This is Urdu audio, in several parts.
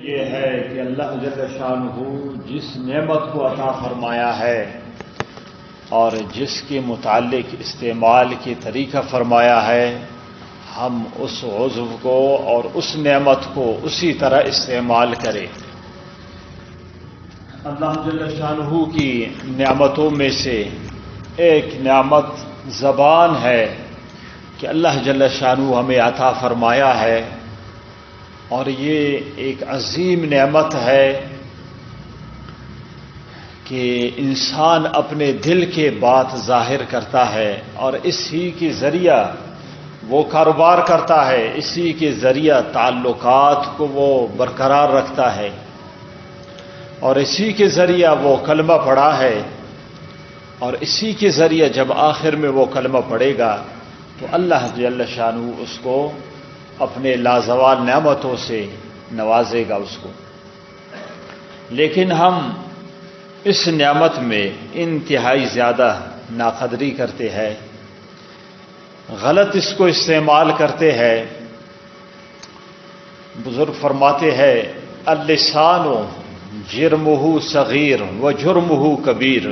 یہ ہے کہ اللہ جل شانہ جس نعمت کو عطا فرمایا ہے اور جس کے متعلق استعمال کی طریقہ فرمایا ہے، ہم اس عضو کو اور اس نعمت کو اسی طرح استعمال کریں۔ اللہ جل شانہ کی نعمتوں میں سے ایک نعمت زبان ہے کہ اللہ جل شانہ ہمیں عطا فرمایا ہے، اور یہ ایک عظیم نعمت ہے کہ انسان اپنے دل کے بات ظاہر کرتا ہے اور اسی کے ذریعہ وہ کاروبار کرتا ہے، اسی کے ذریعہ تعلقات کو وہ برقرار رکھتا ہے، اور اسی کے ذریعہ وہ کلمہ پڑھا ہے، اور اسی کے ذریعہ جب آخر میں وہ کلمہ پڑھے گا تو اللہ جل شانہ اس کو اپنے لازوال نعمتوں سے نوازے گا اس کو۔ لیکن ہم اس نعمت میں انتہائی زیادہ ناقدری کرتے ہیں، غلط اس کو استعمال کرتے ہیں۔ بزرگ فرماتے ہیں اللسان جرمہ صغیر و جرمہ کبیر،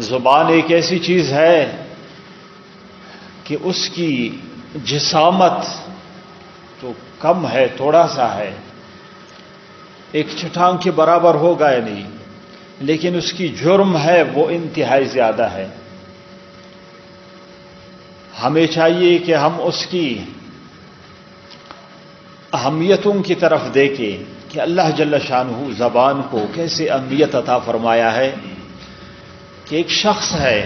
زبان ایک ایسی چیز ہے کہ اس کی جسامت تو کم ہے، تھوڑا سا ہے، ایک چٹان کے برابر ہوگا یا نہیں، لیکن اس کی جرم ہے وہ انتہائی زیادہ ہے۔ ہمیں چاہیے کہ ہم اس کی اہمیتوں کی طرف دیکھیں کہ اللہ جل شانہ زبان کو کیسے اہمیت عطا فرمایا ہے، کہ ایک شخص ہے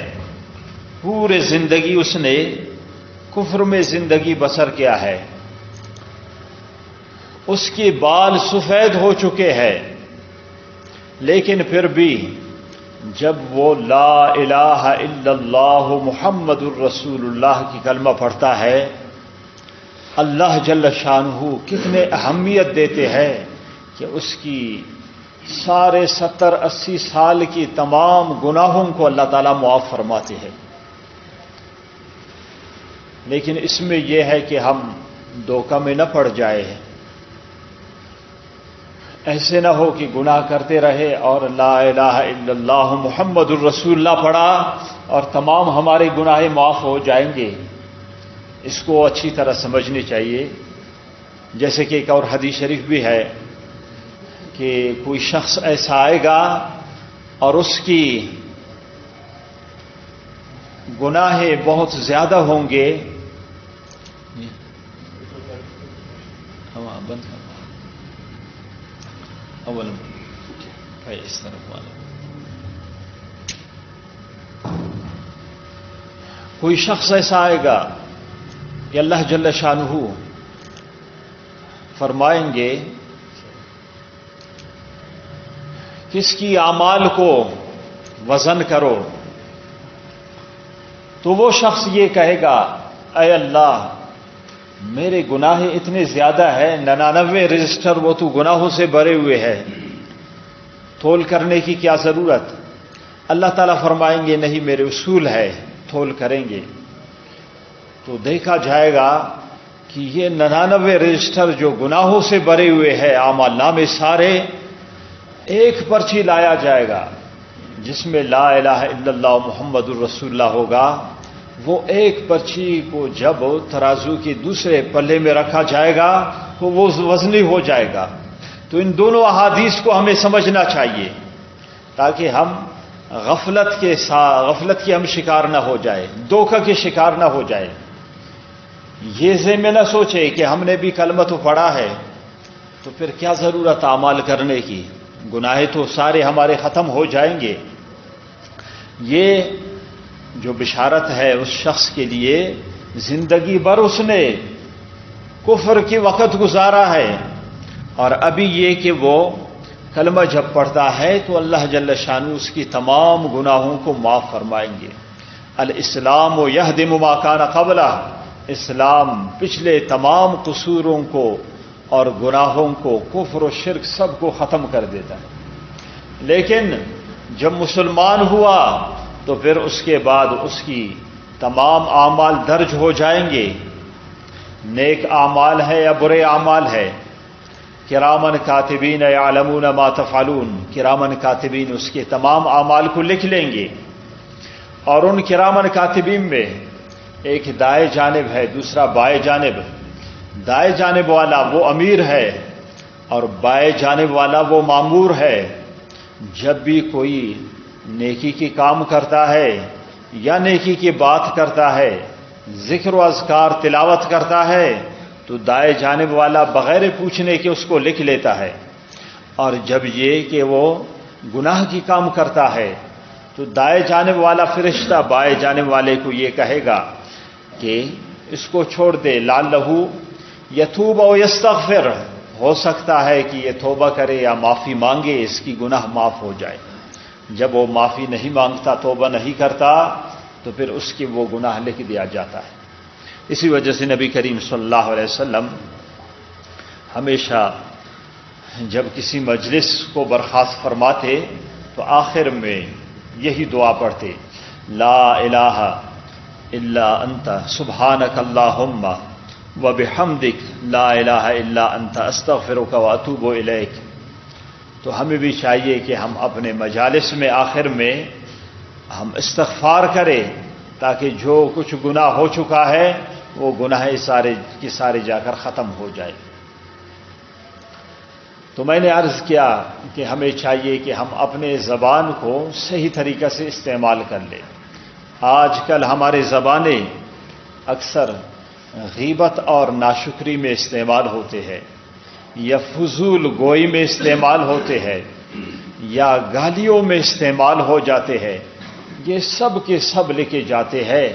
پورے زندگی اس نے کفر میں زندگی بسر کیا ہے، اس کے بال سفید ہو چکے ہیں، لیکن پھر بھی جب وہ لا الہ الا اللہ محمد الرسول اللہ کی کلمہ پڑھتا ہے، اللہ جل شانہ کتنے اہمیت دیتے ہیں کہ اس کی سارے 70-80 سال کی تمام گناہوں کو اللہ تعالیٰ معاف فرماتے ہیں۔ لیکن اس میں یہ ہے کہ ہم دھوکہ میں نہ پڑ جائے، ایسے نہ ہو کہ گناہ کرتے رہے اور لا الہ الا اللہ محمد الرسول اللہ پڑھا اور تمام ہمارے گناہ معاف ہو جائیں گے۔ اس کو اچھی طرح سمجھنی چاہیے، جیسے کہ ایک اور حدیث شریف بھی ہے کہ کوئی شخص ایسا آئے گا اور اس کی گناہ بہت زیادہ ہوں گے، بند اول اس طرف والا، کوئی شخص ایسا آئے گا کہ اللہ جل شانہ فرمائیں گے کس کی اعمال کو وزن کرو، تو وہ شخص یہ کہے گا اے اللہ میرے گناہ اتنے زیادہ ہیں، 99 رجسٹر وہ تو گناہوں سے بھرے ہوئے ہیں، تول کرنے کی کیا ضرورت؟ اللہ تعالیٰ فرمائیں گے نہیں، میرے اصول ہے، تول کریں گے۔ تو دیکھا جائے گا کہ یہ 99 رجسٹر جو گناہوں سے بھرے ہوئے ہیں اعمال نامے سارے، ایک پرچی لایا جائے گا جس میں لا الہ الا اللہ محمد الرسول اللہ ہوگا، وہ ایک پرچی کو جب ترازو کے دوسرے پلے میں رکھا جائے گا تو وہ وزنی ہو جائے گا۔ تو ان دونوں احادیث کو ہمیں سمجھنا چاہیے تاکہ ہم غفلت کی ہم شکار نہ ہو جائے، دھوکہ کے شکار نہ ہو جائے۔ یہ ذہن میں نہ سوچے کہ ہم نے بھی کلمہ تو پڑھا ہے تو پھر کیا ضرورت اعمال کرنے کی، گناہ تو سارے ہمارے ختم ہو جائیں گے۔ یہ جو بشارت ہے اس شخص کے لیے زندگی بھر اس نے کفر کے وقت گزارا ہے، اور ابھی یہ کہ وہ کلمہ جب پڑھتا ہے تو اللہ جل شانہ اس کی تمام گناہوں کو معاف فرمائیں گے۔ الاسلام یہدم ما کان قبلہ، اسلام پچھلے تمام قصوروں کو اور گناہوں کو، کفر و شرک سب کو ختم کر دیتا ہے۔ لیکن جب مسلمان ہوا تو پھر اس کے بعد اس کی تمام اعمال درج ہو جائیں گے، نیک اعمال ہے یا برے اعمال ہے، کرامن کاتبین یعلمون ما تفعلون، کرامن کاتبین اس کے تمام اعمال کو لکھ لیں گے، اور ان کرامن کاتبین میں ایک دائیں جانب ہے، دوسرا بائیں جانب۔ دائیں جانب والا وہ امیر ہے اور بائیں جانب والا وہ مامور ہے۔ جب بھی کوئی نیکی کی کام کرتا ہے یا نیکی کی بات کرتا ہے، ذکر و اذکار تلاوت کرتا ہے، تو دائیں جانب والا بغیر پوچھنے کے اس کو لکھ لیتا ہے، اور جب یہ کہ وہ گناہ کی کام کرتا ہے تو دائیں جانب والا فرشتہ بائیں جانب والے کو یہ کہے گا کہ اس کو چھوڑ دے، لعلہ یتوب او یستغفر، ہو سکتا ہے کہ یہ توبہ کرے یا معافی مانگے، اس کی گناہ معاف ہو جائے۔ جب وہ معافی نہیں مانگتا، توبہ نہیں کرتا، تو پھر اس کی وہ گناہ لکھ دیا جاتا ہے۔ اسی وجہ سے نبی کریم صلی اللہ علیہ وسلم ہمیشہ جب کسی مجلس کو برخاست فرماتے تو آخر میں یہی دعا پڑھتے، لا الہ الا انت سبحانک اللہم وبحمدک لا الہ الا انت استغفرک واتوب الیک۔ تو ہمیں بھی چاہیے کہ ہم اپنے مجالس میں آخر میں ہم استغفار کریں، تاکہ جو کچھ گناہ ہو چکا ہے وہ گناہ سارے جا کر ختم ہو جائے۔ تو میں نے عرض کیا کہ ہمیں چاہیے کہ ہم اپنے زبان کو صحیح طریقے سے استعمال کر لیں۔ آج کل ہمارے زبانیں اکثر غیبت اور ناشکری میں استعمال ہوتے ہیں، یا فضول گوئی میں استعمال ہوتے ہیں، یا گالیوں میں استعمال ہو جاتے ہیں۔ یہ سب کے سب لکھے جاتے ہیں،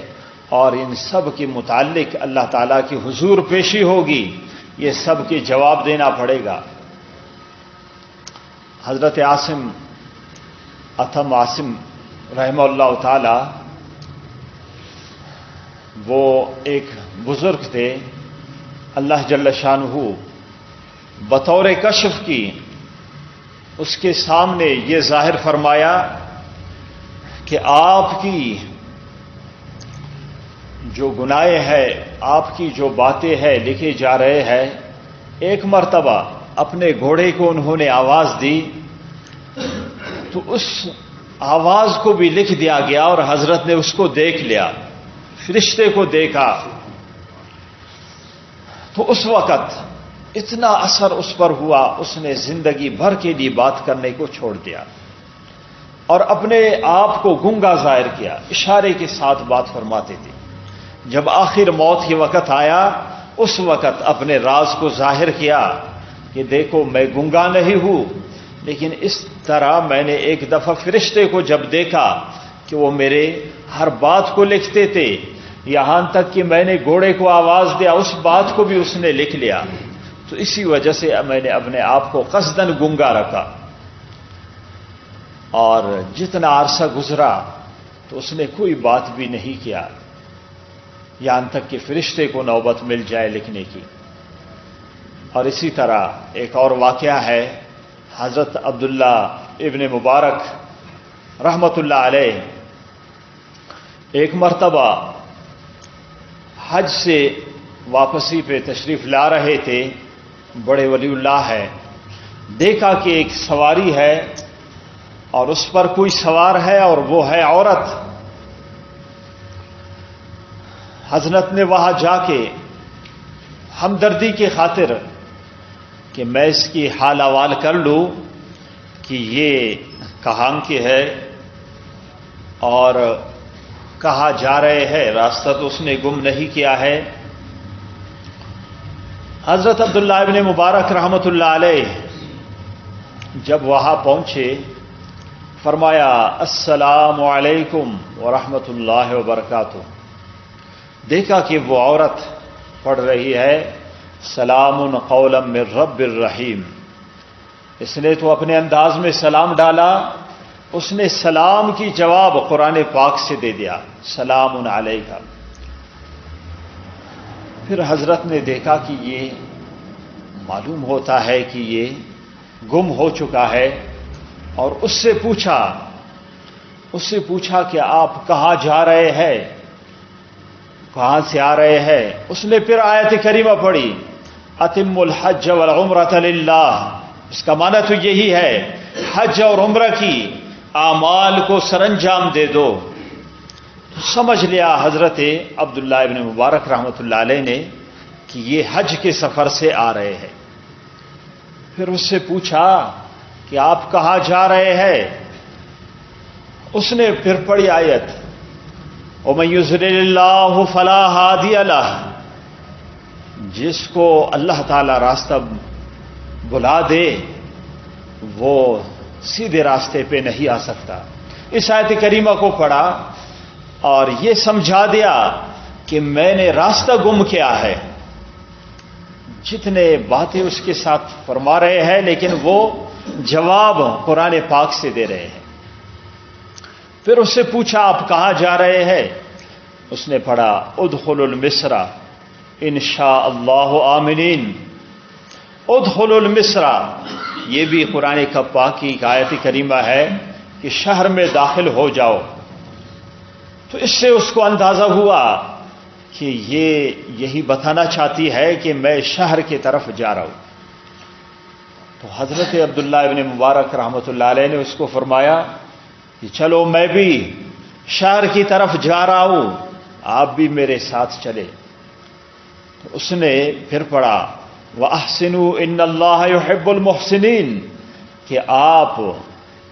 اور ان سب کے متعلق اللہ تعالیٰ کی حضور پیشی ہوگی، یہ سب کے جواب دینا پڑے گا۔ حضرت اتھم عاصم رحمہ اللہ تعالی وہ ایک بزرگ تھے، اللہ جل شانہ بطور کشف کی اس کے سامنے یہ ظاہر فرمایا کہ آپ کی جو گناہ ہے، آپ کی جو باتیں ہیں لکھے جا رہے ہیں۔ ایک مرتبہ اپنے گھوڑے کو انہوں نے آواز دی تو اس آواز کو بھی لکھ دیا گیا، اور حضرت نے اس کو دیکھ لیا، فرشتے کو دیکھا۔ تو اس وقت اتنا اثر اس پر ہوا، اس نے زندگی بھر کے لیے بات کرنے کو چھوڑ دیا اور اپنے آپ کو گنگا ظاہر کیا، اشارے کے ساتھ بات فرماتے تھے۔ جب آخر موت کے وقت آیا، اس وقت اپنے راز کو ظاہر کیا کہ دیکھو میں گنگا نہیں ہوں، لیکن اس طرح میں نے ایک دفعہ فرشتے کو جب دیکھا کہ وہ میرے ہر بات کو لکھتے تھے، یہاں تک کہ میں نے گھوڑے کو آواز دیا اس بات کو بھی اس نے لکھ لیا۔ تو اسی وجہ سے میں نے اپنے آپ کو قصداً گنگا رکھا، اور جتنا عرصہ گزرا تو اس نے کوئی بات بھی نہیں کیا، یہاں تک کہ فرشتے کو نوبت مل جائے لکھنے کی۔ اور اسی طرح ایک اور واقعہ ہے، حضرت عبداللہ ابن مبارک رحمت اللہ علیہ ایک مرتبہ حج سے واپسی پہ تشریف لا رہے تھے، بڑے ولی اللہ ہے، دیکھا کہ ایک سواری ہے اور اس پر کوئی سوار ہے اور وہ ہے عورت۔ حضرت نے وہاں جا کے ہمدردی کی خاطر کہ میں اس کی حال احوال کر لوں کہ یہ کہاں کے ہے اور کہاں جا رہے ہیں، راستہ تو اس نے گم نہیں کیا ہے۔ حضرت عبداللہ ابن مبارک رحمت اللہ علیہ جب وہاں پہنچے، فرمایا السلام علیکم ورحمۃ اللہ وبرکاتہ۔ دیکھا کہ وہ عورت پڑھ رہی ہے سلام قولا من رب الرحیم۔ اس نے تو اپنے انداز میں سلام ڈالا، اس نے سلام کی جواب قرآن پاک سے دے دیا، سلام علیکہ۔ پھر حضرت نے دیکھا کہ یہ معلوم ہوتا ہے کہ یہ گم ہو چکا ہے، اور اس سے پوچھا کہ آپ کہاں جا رہے ہیں، کہاں سے آ رہے ہیں؟ اس نے پھر آیت کریمہ پڑھی، اتم الحج والعمرۃ للہ، اس کا معنی تو یہی ہے حج اور عمرہ کی اعمال کو سر انجام دے دو۔ سمجھ لیا حضرت عبداللہ ابن مبارک رحمۃ اللہ علیہ نے کہ یہ حج کے سفر سے آ رہے ہیں۔ پھر اس سے پوچھا کہ آپ کہاں جا رہے ہیں؟ اس نے پھر پڑھی آیت وَمَن يُضْلِلِ اللَّهُ فَلَا هَادِيَ لَهُ، جس کو اللہ تعالی راستہ بلا دے وہ سیدھے راستے پہ نہیں آ سکتا۔ اس آیت کریمہ کو پڑھا اور یہ سمجھا دیا کہ میں نے راستہ گم کیا ہے۔ جتنے باتیں اس کے ساتھ فرما رہے ہیں لیکن وہ جواب قرآن پاک سے دے رہے ہیں۔ پھر اس سے پوچھا آپ کہاں جا رہے ہیں؟ اس نے پڑھا ادخلوا المصر انشاء اللہ آمنین۔ ادخلوا المصر، یہ بھی قرآن پاک کی ایک آیت کریمہ ہے کہ شہر میں داخل ہو جاؤ۔ تو اس سے اس کو اندازہ ہوا کہ یہ یہی بتانا چاہتی ہے کہ میں شہر کی طرف جا رہا ہوں۔ تو حضرت عبداللہ ابن مبارک رحمۃ اللہ علیہ نے اس کو فرمایا کہ چلو میں بھی شہر کی طرف جا رہا ہوں، آپ بھی میرے ساتھ چلے۔ تو اس نے پھر پڑھا وَأَحْسِنُوا إِنَّ اللَّهَ يُحِبُّ الْمُحْسِنِينَ، کہ آپ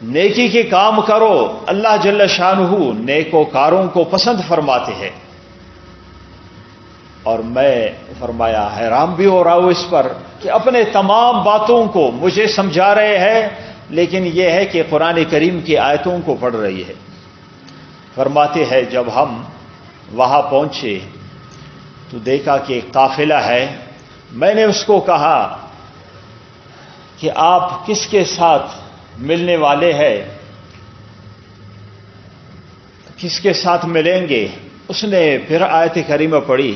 نیکی کے کام کرو، اللہ جل شانہ نیکوکاروں کو پسند فرماتے ہیں۔ اور میں فرمایا حیران بھی ہو رہا ہوں اس پر کہ اپنے تمام باتوں کو مجھے سمجھا رہے ہیں لیکن یہ ہے کہ قرآن کریم کی آیتوں کو پڑھ رہی ہے۔ فرماتے ہیں جب ہم وہاں پہنچے تو دیکھا کہ ایک قافلہ ہے۔ میں نے اس کو کہا کہ آپ کس کے ساتھ ملنے والے ہیں، کس کے ساتھ ملیں گے؟ اس نے پھر آیت کریمہ پڑھی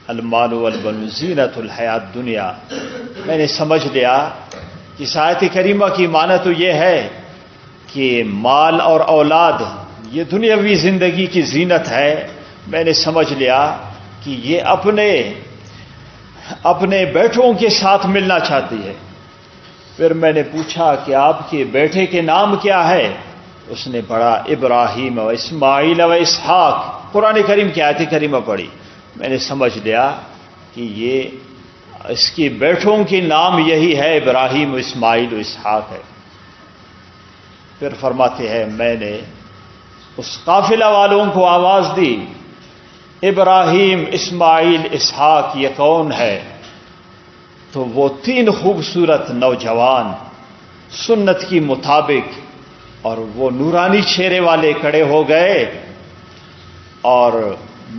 المال والبنون زینۃ الحیات دنیا۔ میں نے سمجھ لیا کہ اس آیت کریمہ کی معنی تو یہ ہے کہ مال اور اولاد یہ دنیاوی زندگی کی زینت ہے۔ میں نے سمجھ لیا کہ یہ اپنے بیٹوں کے ساتھ ملنا چاہتی ہے۔ پھر میں نے پوچھا کہ آپ کے بیٹے کے نام کیا ہے؟ اس نے پڑھا ابراہیم و اسماعیل و اسحاق، قرآن کریم کی آیت کریمہ پڑھی۔ میں نے سمجھ لیا کہ یہ اس کی بیٹوں کے نام یہی ہے، ابراہیم و اسماعیل و اسحاق ہے۔ پھر فرماتے ہیں میں نے اس قافلہ والوں کو آواز دی ابراہیم اسماعیل اسحاق یہ کون ہے؟ تو وہ 3 خوبصورت نوجوان سنت کی مطابق اور وہ نورانی چہرے والے کھڑے ہو گئے اور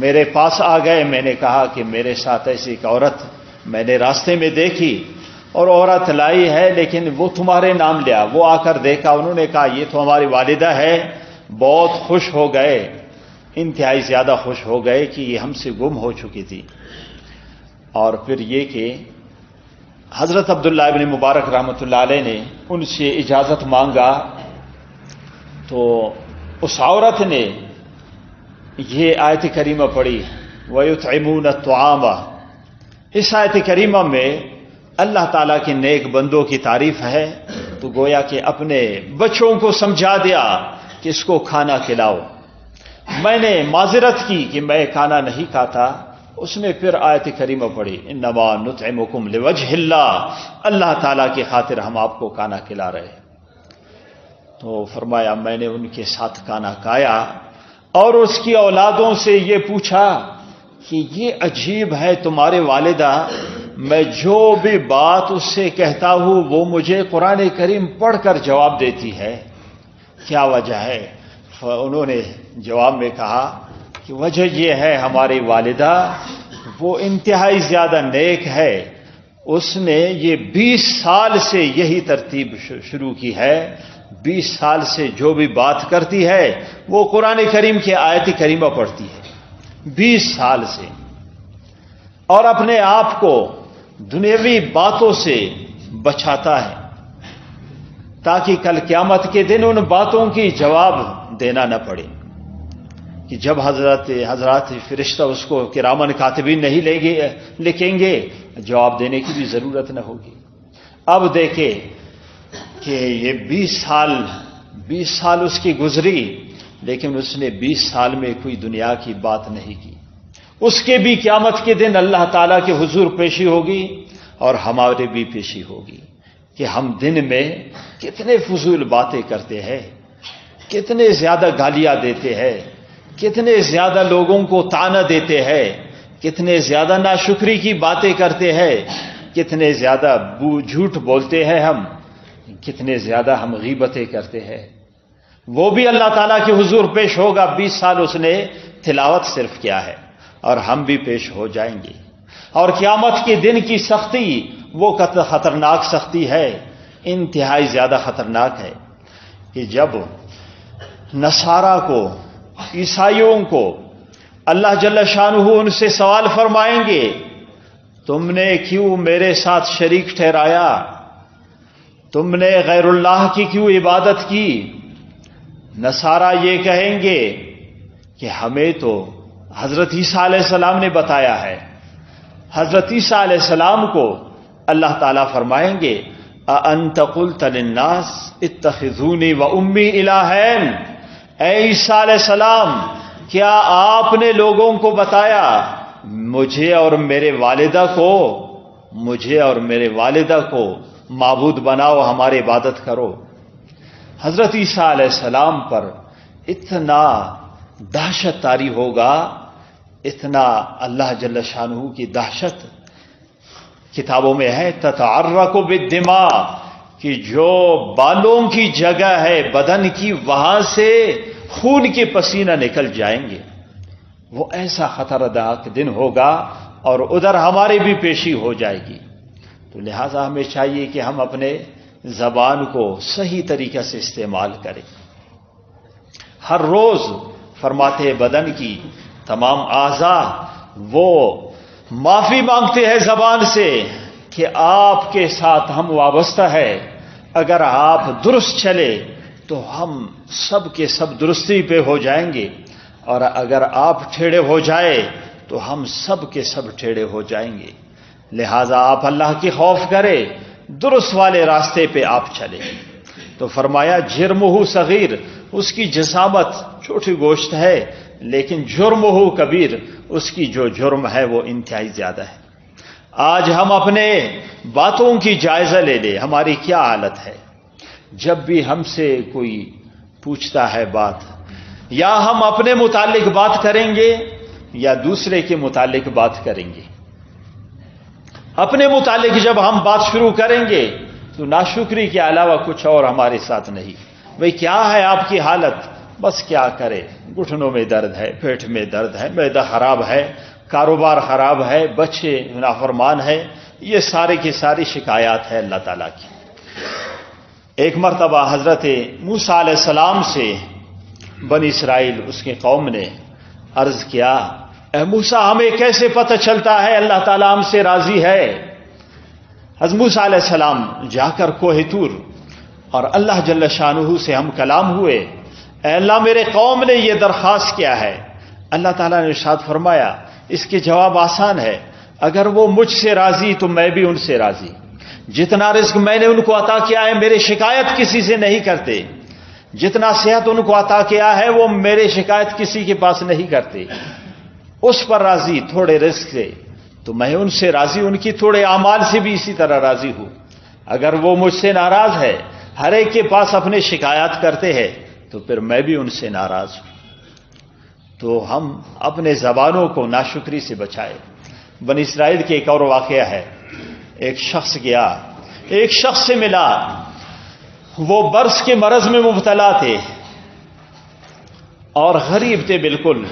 میرے پاس آ گئے۔ میں نے کہا کہ میرے ساتھ ایسی ایک عورت میں نے راستے میں دیکھی اور عورت لائی ہے لیکن وہ تمہارے نام لیا۔ وہ آ کر دیکھا، انہوں نے کہا یہ تو ہماری والدہ ہے۔ بہت خوش ہو گئے، انتہائی زیادہ خوش ہو گئے کہ یہ ہم سے گم ہو چکی تھی۔ اور پھر یہ کہ حضرت عبداللہ ابن مبارک رحمۃ اللہ علیہ نے ان سے اجازت مانگا تو اس عورت نے یہ آیت کریمہ پڑھی وَيُطْعِمُونَ الطَّعَامَ۔ اس آیت کریمہ میں اللہ تعالیٰ کے نیک بندوں کی تعریف ہے، تو گویا کہ اپنے بچوں کو سمجھا دیا کہ اس کو کھانا کھلاؤ۔ میں نے معذرت کی کہ میں کھانا نہیں کھاتا۔ اس نے پھر آیت کریمہ پڑھی انما نطعمکم لوجہ اللہ، اللہ تعالیٰ کی خاطر ہم آپ کو کھانا کھلا رہے ہیں۔ تو فرمایا میں نے ان کے ساتھ کھانا کھایا اور اس کی اولادوں سے یہ پوچھا کہ یہ عجیب ہے تمہارے والدہ، میں جو بھی بات اس سے کہتا ہوں وہ مجھے قرآن کریم پڑھ کر جواب دیتی ہے، کیا وجہ ہے؟ انہوں نے جواب میں کہا کہ وجہ یہ ہے ہماری والدہ وہ انتہائی زیادہ نیک ہے، اس نے یہ 20 سال سے یہی ترتیب شروع کی ہے، 20 سال سے جو بھی بات کرتی ہے وہ قرآن کریم کی آیت کریمہ پڑھتی ہے 20 سال سے، اور اپنے آپ کو دنیاوی باتوں سے بچاتا ہے تاکہ کل قیامت کے دن ان باتوں کی جواب دینا نہ پڑے۔ کہ جب حضرات فرشتہ اس کو کرامن کاتبین نہیں لکھیں گے جواب دینے کی بھی ضرورت نہ ہوگی۔ اب دیکھیں کہ یہ 20 سال اس کی گزری، لیکن اس نے 20 سال میں کوئی دنیا کی بات نہیں کی۔ اس کے بھی قیامت کے دن اللہ تعالیٰ کے حضور پیشی ہوگی اور ہمارے بھی پیشی ہوگی کہ ہم دن میں کتنے فضول باتیں کرتے ہیں، کتنے زیادہ گالیاں دیتے ہیں، کتنے زیادہ لوگوں کو طعنہ دیتے ہیں، کتنے زیادہ ناشکری کی باتیں کرتے ہیں، کتنے زیادہ جھوٹ بولتے ہیں ہم، کتنے زیادہ ہم غیبتیں کرتے ہیں۔ وہ بھی اللہ تعالیٰ کے حضور پیش ہوگا۔ 20 سال اس نے تلاوت صرف کیا ہے، اور ہم بھی پیش ہو جائیں گے۔ اور قیامت کے دن کی سختی وہ خطرناک سختی ہے، انتہائی زیادہ خطرناک ہے، کہ جب نصارہ کو، عیسائیوں کو اللہ جل شانہ ان سے سوال فرمائیں گے، تم نے کیوں میرے ساتھ شریک ٹھہرایا؟ تم نے غیر اللہ کی کیوں عبادت کی؟ نصارہ یہ کہیں گے کہ ہمیں تو حضرت عیسیٰ علیہ السلام نے بتایا ہے۔ حضرت عیسیٰ علیہ السلام کو اللہ تعالیٰ فرمائیں گے اَأَنْتَ قُلْتَ لِلنَّاسِ اتَّخِذُونِي وَأُمِّي إِلَٰهَيْنِ، اے عیسیٰ علیہ السلام کیا آپ نے لوگوں کو بتایا مجھے اور میرے والدہ کو معبود بناؤ، ہماری عبادت کرو؟ حضرت عیسیٰ علیہ السلام پر اتنا دہشت طاری ہوگا، اتنا اللہ جل شانہ کی دہشت کتابوں میں ہے تتعرق بالدماء، کہ جو بالوں کی جگہ ہے بدن کی وہاں سے خون کے پسینہ نکل جائیں گے۔ وہ ایسا خطرناک دن ہوگا اور ادھر ہماری بھی پیشی ہو جائے گی۔ تو لہذا ہمیں چاہیے کہ ہم اپنے زبان کو صحیح طریقے سے استعمال کریں۔ ہر روز فرماتے ہیں بدن کی تمام اعضاء وہ معافی مانگتے ہیں زبان سے کہ آپ کے ساتھ ہم وابستہ ہے، اگر آپ درست چلے تو ہم سب کے سب درستی پہ ہو جائیں گے، اور اگر آپ ٹھیڑے ہو جائے تو ہم سب کے سب ٹھیڑے ہو جائیں گے۔ لہذا آپ اللہ کی خوف کرے، درست والے راستے پہ آپ چلے۔ تو فرمایا جرمہ صغیر، اس کی جسامت چھوٹی گوشت ہے، لیکن جرمہ کبیر، اس کی جو جرم ہے وہ انتہائی زیادہ ہے۔ آج ہم اپنے باتوں کی جائزہ لے لیں، ہماری کیا حالت ہے؟ جب بھی ہم سے کوئی پوچھتا ہے بات، یا ہم اپنے متعلق بات کریں گے یا دوسرے کے متعلق بات کریں گے۔ اپنے متعلق جب ہم بات شروع کریں گے تو ناشکری کے علاوہ کچھ اور ہمارے ساتھ نہیں۔ بھئی کیا ہے آپ کی حالت؟ بس کیا کرے، گھٹنوں میں درد ہے، پیٹ میں درد ہے، معدہ خراب ہے، کاروبار خراب ہے، بچے نافرمان ہے، یہ سارے کی ساری شکایات ہے اللہ تعالیٰ کی۔ ایک مرتبہ حضرت موسیٰ علیہ السلام سے بنی اسرائیل اس کی قوم نے عرض کیا، اے موسیٰ ہمیں کیسے پتہ چلتا ہے اللہ تعالیٰ ہم سے راضی ہے؟ حضرت موسیٰ علیہ السلام جا کر کوہ طور اور اللہ جل شانہ سے ہم کلام ہوئے، اے اللہ میرے قوم نے یہ درخواست کیا ہے۔ اللہ تعالیٰ نے ارشاد فرمایا اس کے جواب آسان ہے، اگر وہ مجھ سے راضی تو میں بھی ان سے راضی۔ جتنا رزق میں نے ان کو عطا کیا ہے میرے شکایت کسی سے نہیں کرتے، جتنا صحت ان کو عطا کیا ہے وہ میرے شکایت کسی کے پاس نہیں کرتے، اس پر راضی تھوڑے رزق سے تو میں ان سے راضی، ان کی تھوڑے اعمال سے بھی اسی طرح راضی ہوں۔ اگر وہ مجھ سے ناراض ہے، ہر ایک کے پاس اپنے شکایات کرتے ہیں، تو پھر میں بھی ان سے ناراض ہوں۔ تو ہم اپنے زبانوں کو ناشکری سے بچائے۔ بنی اسرائیل کے ایک اور واقعہ ہے، ایک شخص گیا، ایک شخص سے ملا، وہ برس کے مرض میں مبتلا تھے اور غریب تھے بالکل۔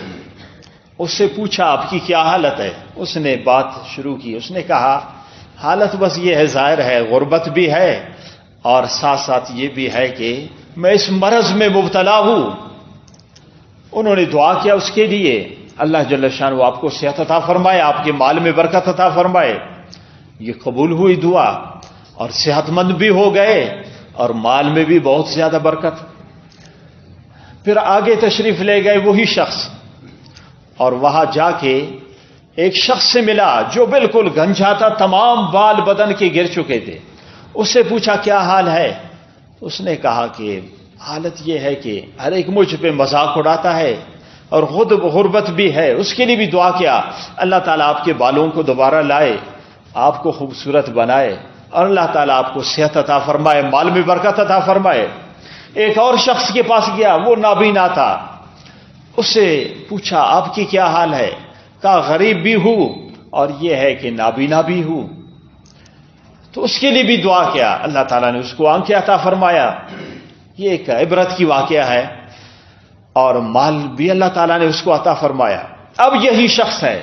اس سے پوچھا آپ کی کیا حالت ہے؟ اس نے بات شروع کی، اس نے کہا حالت بس یہ ہے، ظاہر ہے غربت بھی ہے اور ساتھ ساتھ یہ بھی ہے کہ میں اس مرض میں مبتلا ہوں۔ انہوں نے دعا کیا اس کے لیے، اللہ جل شانہ آپ کو صحت عطا فرمائے، آپ کے مال میں برکت عطا فرمائے۔ یہ قبول ہوئی دعا اور صحت مند بھی ہو گئے اور مال میں بھی بہت زیادہ برکت۔ پھر آگے تشریف لے گئے وہی شخص اور وہاں جا کے ایک شخص سے ملا جو بالکل گنجا تھا، تمام بال بدن کے گر چکے تھے. اس سے پوچھا کیا حال ہے؟ اس نے کہا کہ حالت یہ ہے کہ ہر ایک مجھ پہ مذاق اڑاتا ہے اور خود غربت بھی ہے. اس کے لیے بھی دعا کیا اللہ تعالیٰ آپ کے بالوں کو دوبارہ لائے، آپ کو خوبصورت بنائے اور اللہ تعالیٰ آپ کو صحت عطا فرمائے، مال میں برکت عطا فرمائے. ایک اور شخص کے پاس گیا، وہ نابینا تھا. اس سے پوچھا آپ کی کیا حال ہے؟ کہا غریب بھی ہوں اور یہ ہے کہ نابینا بھی ہوں. تو اس کے لیے بھی دعا کیا، اللہ تعالیٰ نے اس کو آنکھیں عطا فرمایا. یہ ایک عبرت کی واقعہ ہے. اور مال بھی اللہ تعالیٰ نے اس کو عطا فرمایا. اب یہی شخص ہے،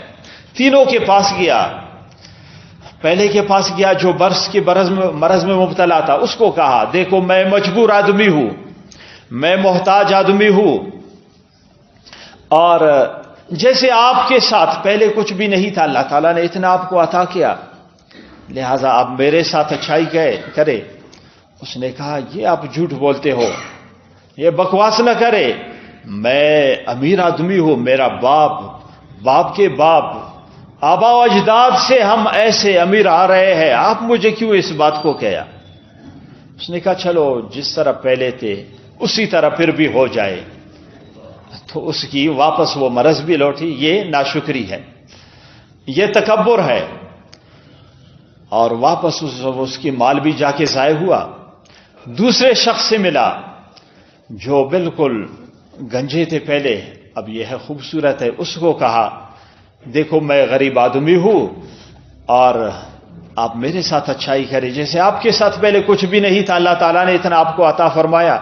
تینوں کے پاس گیا. پہلے کے پاس گیا جو برس کے مرض میں مبتلا تھا، اس کو کہا دیکھو میں مجبور آدمی ہوں، میں محتاج آدمی ہوں، اور جیسے آپ کے ساتھ پہلے کچھ بھی نہیں تھا، اللہ تعالیٰ نے اتنا آپ کو عطا کیا، لہذا آپ میرے ساتھ اچھائی کرے. اس نے کہا یہ آپ جھوٹ بولتے ہو، یہ بکواس نہ کرے، میں امیر آدمی ہوں، میرا باپ کے باپ آبا و اجداد سے ہم ایسے امیر آ رہے ہیں، آپ مجھے کیوں اس بات کو کہا؟ اس نے کہا چلو جس طرح پہلے تھے اسی طرح پھر بھی ہو جائے. تو اس کی واپس وہ مرض بھی لوٹی. یہ ناشکری ہے، یہ تکبر ہے. اور واپس اس کی مال بھی جا کے ضائع ہوا. دوسرے شخص سے ملا جو بالکل گنجے تھے پہلے، اب یہ ہے خوبصورت ہے. اس کو کہا دیکھو میں غریب آدمی ہوں اور آپ میرے ساتھ اچھائی کریں، جیسے آپ کے ساتھ پہلے کچھ بھی نہیں تھا، اللہ تعالیٰ نے اتنا آپ کو عطا فرمایا.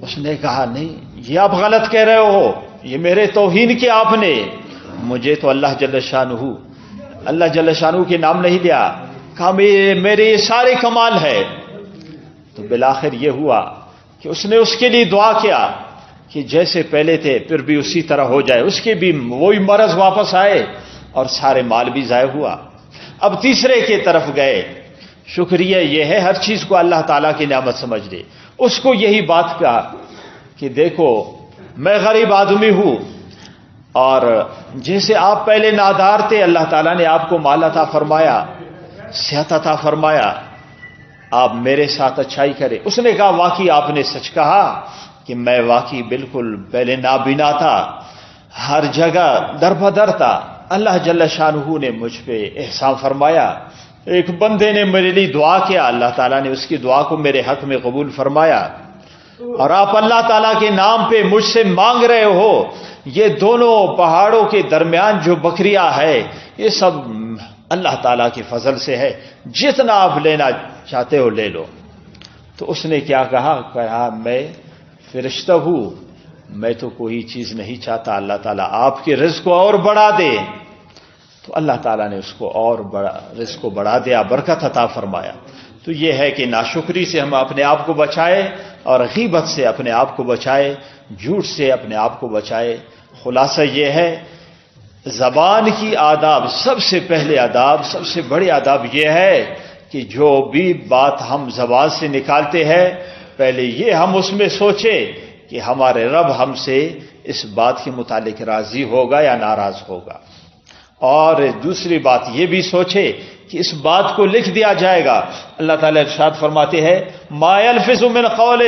اس نے کہا نہیں یہ آپ غلط کہہ رہے ہو، یہ میرے توہین کیا آپ نے، مجھے تو اللہ جل شانہ کے نام نہیں لیا. کہا میرے یہ سارے کمال ہے. تو بالآخر یہ ہوا کہ اس نے اس کے لیے دعا کیا کہ جیسے پہلے تھے پھر بھی اسی طرح ہو جائے. اس کے بھی وہی مرض واپس آئے اور سارے مال بھی ضائع ہوا. اب تیسرے کے طرف گئے. شکریہ یہ ہے ہر چیز کو اللہ تعالیٰ کی نعمت سمجھ لے. اس کو یہی بات کہا کہ دیکھو میں غریب آدمی ہوں اور جیسے آپ پہلے نادار تھے، اللہ تعالیٰ نے آپ کو مال عطا فرمایا، صحت عطا فرمایا، آپ میرے ساتھ اچھائی کریں. اس نے کہا واقعی آپ نے سچ کہا کہ میں واقعی بالکل پہلے نابینا تھا، ہر جگہ در بدر تھا. اللہ جل شانہ نے مجھ پہ احسان فرمایا. ایک بندے نے میرے لیے دعا کیا، اللہ تعالیٰ نے اس کی دعا کو میرے حق میں قبول فرمایا. اور آپ اللہ تعالیٰ کے نام پہ مجھ سے مانگ رہے ہو. یہ دونوں پہاڑوں کے درمیان جو بکریاں ہے یہ سب اللہ تعالیٰ کے فضل سے ہے، جتنا آپ لینا چاہتے ہو لے لو. تو اس نے کیا کہا میں فرشتہ ہوں، میں تو کوئی چیز نہیں چاہتا، اللہ تعالیٰ آپ کے رزق کو اور بڑھا دے. تو اللہ تعالیٰ نے اس کو اور رزق کو بڑھا دیا، برکت عطا فرمایا. تو یہ ہے کہ ناشکری سے ہم اپنے آپ کو بچائے اور غیبت سے اپنے آپ کو بچائے، جھوٹ سے اپنے آپ کو بچائے. خلاصہ یہ ہے زبان کی آداب، سب سے پہلے آداب، سب سے بڑے آداب یہ ہے کہ جو بھی بات ہم زبان سے نکالتے ہیں پہلے یہ ہم اس میں سوچیں کہ ہمارے رب ہم سے اس بات کے متعلق راضی ہوگا یا ناراض ہوگا. اور دوسری بات یہ بھی سوچے کہ اس بات کو لکھ دیا جائے گا. اللہ تعالیٰ ارشاد فرماتے ہیں ما یلفظ من قول،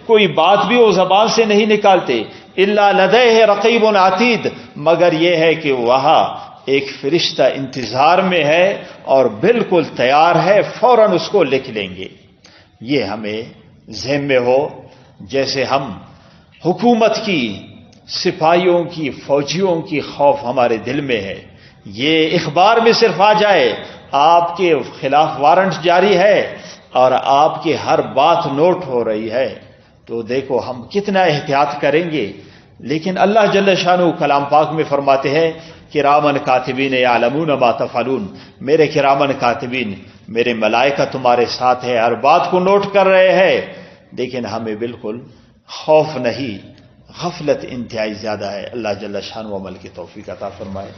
کوئی بات بھی وہ زبان سے نہیں نکالتے، الا لدیہ رقیب عتید، مگر یہ ہے کہ وہاں ایک فرشتہ انتظار میں ہے اور بالکل تیار ہے، فوراً اس کو لکھ لیں گے. یہ ہمیں ذہن میں ہو. جیسے ہم حکومت کی، سپاہیوں کی، فوجیوں کی خوف ہمارے دل میں ہے، یہ اخبار میں صرف آ جائے آپ کے خلاف وارنٹ جاری ہے اور آپ کی ہر بات نوٹ ہو رہی ہے، تو دیکھو ہم کتنا احتیاط کریں گے. لیکن اللہ جل شانہ کلام پاک میں فرماتے ہیں کرامن کاتبین یعلمون ما تفعلون، میرے کرامن کاتبین، میرے ملائکہ تمہارے ساتھ ہے، ہر بات کو نوٹ کر رہے ہیں. لیکن ہمیں بالکل خوف نہیں، غفلت انتہائی زیادہ ہے. اللہ جل شانہ عمل کی توفیق عطا فرمائے.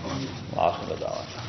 آخر دعوانا